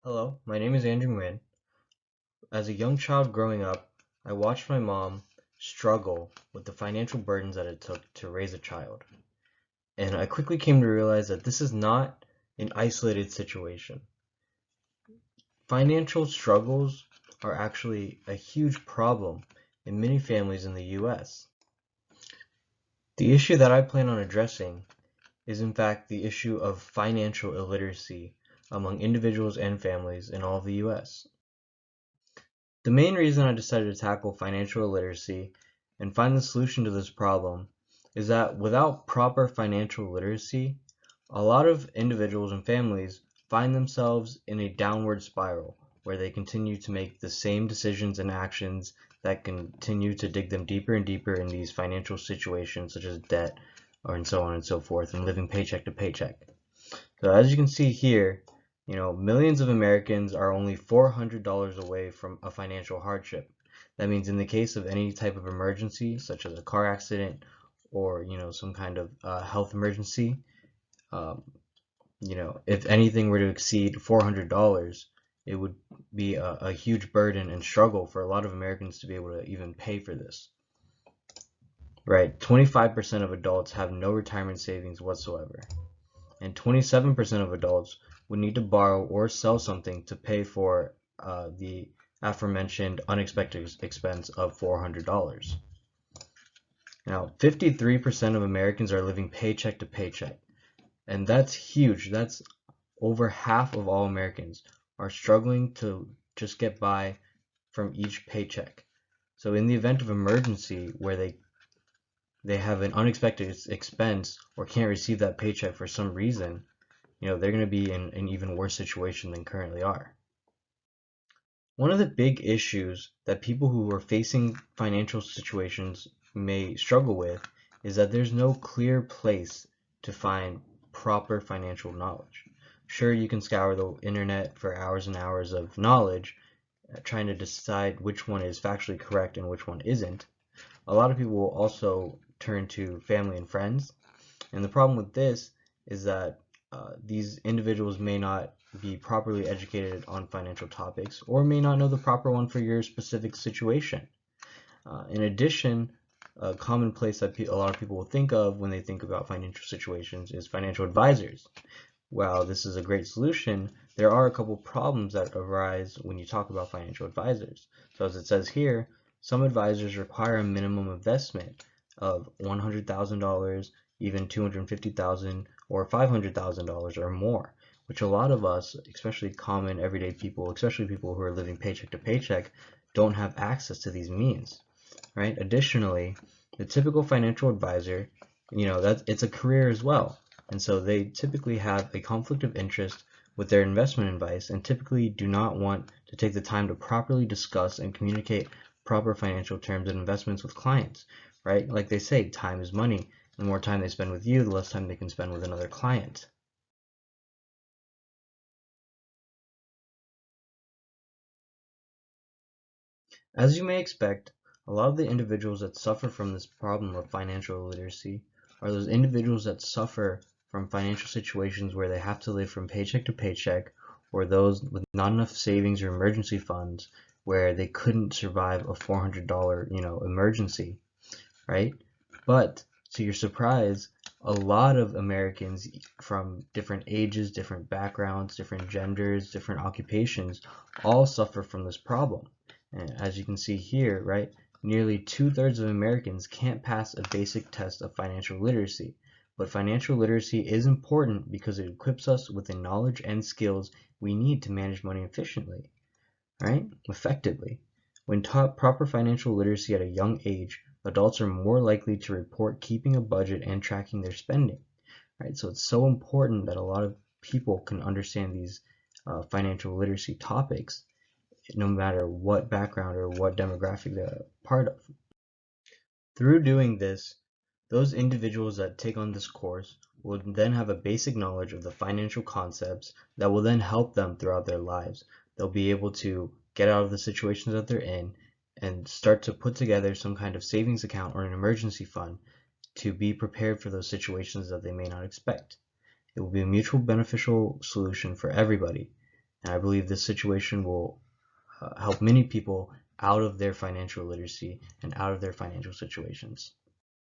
Hello, my name is Andrew Nguyen. As a young child growing up, I watched my mom struggle with the financial burdens that it took to raise a child. And I quickly came to realize that this is not an isolated situation. Financial struggles are actually a huge problem in many families in the US. The issue that I plan on addressing is in fact the issue of financial illiteracy among individuals and families in all of the US. The main reason I decided to tackle financial literacy and find the solution to this problem is that without proper financial literacy, a lot of individuals and families find themselves in a downward spiral where they continue to make the same decisions and actions that continue to dig them deeper and deeper in these financial situations such as debt or and so on and so forth and living paycheck to paycheck. So as you can see here, millions of Americans are only $400 away from a financial hardship. That means in the case of any type of emergency, such as a car accident or, some kind of health emergency, um, if anything were to exceed $400, it would be a huge burden and struggle for a lot of Americans to be able to even pay for this. Right? 25% of adults have no retirement savings whatsoever, and 27% of adults would need to borrow or sell something to pay for the aforementioned unexpected expense of $400. Now, 53% of Americans are living paycheck to paycheck, and that's huge. That's over half of all Americans are struggling to just get by from each paycheck. So in the event of emergency where they have an unexpected expense or can't receive that paycheck for some reason, they're going to be in an even worse situation than currently are. One of the big issues that people who are facing financial situations may struggle with is that there's no clear place to find proper financial knowledge. Sure, you can scour the internet for hours and hours of knowledge, trying to decide which one is factually correct and which one isn't. A lot of people will also turn to family and friends, and the problem with this is that these individuals may not be properly educated on financial topics or may not know the proper one for your specific situation. In addition, a common place that a lot of people will think of when they think about financial situations is financial advisors. While this is a great solution, there are a couple problems that arise when you talk about financial advisors. So as it says here, some advisors require a minimum investment of $100,000, even $250,000 or $500,000 or more, which a lot of us, especially common everyday people, especially people who are living paycheck to paycheck, don't have access to these means, right? Additionally, the typical financial advisor, it's a career as well. And so they typically have a conflict of interest with their investment advice and typically do not want to take the time to properly discuss and communicate proper financial terms and investments with clients, right? Like they say, time is money. The more time they spend with you, the less time they can spend with another client. As you may expect, a lot of the individuals that suffer from this problem of financial illiteracy are those individuals that suffer from financial situations where they have to live from paycheck to paycheck, or those with not enough savings or emergency funds where they couldn't survive a $400, emergency, right? But to your surprise, a lot of Americans from different ages, different backgrounds, different genders, different occupations all suffer from this problem. And as you can see here, right, nearly 2/3 of Americans can't pass a basic test of financial literacy. But financial literacy is important because it equips us with the knowledge and skills we need to manage money efficiently, right? Effectively. When taught proper financial literacy at a young age, adults are more likely to report keeping a budget and tracking their spending, right? So it's so important that a lot of people can understand these financial literacy topics, no matter what background or what demographic they're part of. Through doing this, those individuals that take on this course will then have a basic knowledge of the financial concepts that will then help them throughout their lives. They'll be able to get out of the situations that they're in and start to put together some kind of savings account or an emergency fund to be prepared for those situations that they may not expect. It will be a mutual beneficial solution for everybody. And I believe this situation will help many people out of their financial literacy and out of their financial situations.